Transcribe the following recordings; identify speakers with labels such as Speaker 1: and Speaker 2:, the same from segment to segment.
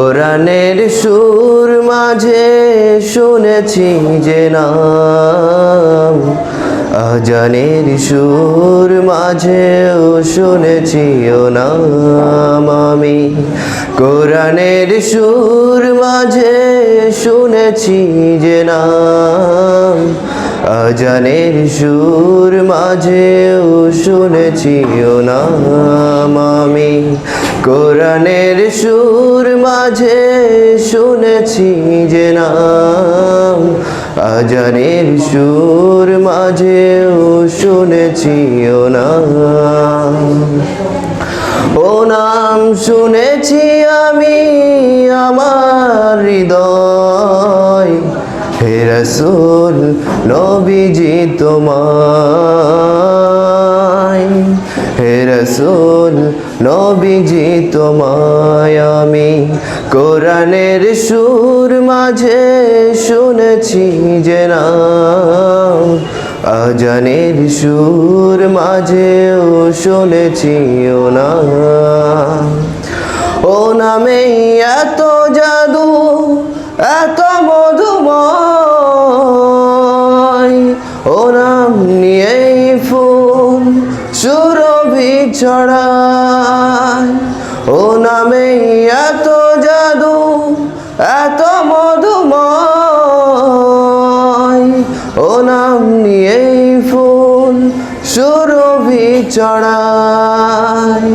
Speaker 1: কোরআনের সুর মাঝে শুনেছি যে নাম, আজানের সুর মাঝেও শুনেছি ও নাম আমি। কোরআনের সুর মাঝে শুনেছি যে নাম, আজানের সুর মাঝেও শুনেছি ও নাম আমি। কোরআনের সুর মাঝে শুনেছি যে নাম, আজানের সুর মাঝেও শুনেছি ও নাম। ও নাম শুনেছি আমি আমার হৃদয়, হে রাসূল নবীজি তোমায়, হে রাসূল নবীজি তোমায় আমি। কোরআনের সুর মাঝে শুনেছি যে নাম, আজানের সুর মাঝেও শুনেছি ও নাম। ও নামে এত জাদু এত মধুময়, ও নাম নিয়েই ফুল সুরভি ছড়ায়। ও নামে এত জাদু এত মধুময়, ও নাম নিয়েই ফুল সুরভি ছড়ায়।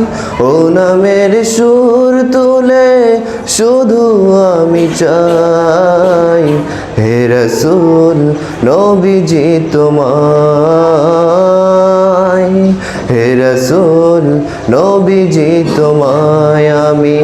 Speaker 1: ও নামের সুর তুলে শুধু আমি চাই, হে রাসূল নবীজি তোমায়, হে রাসূল নবীজি তোমায় আমি।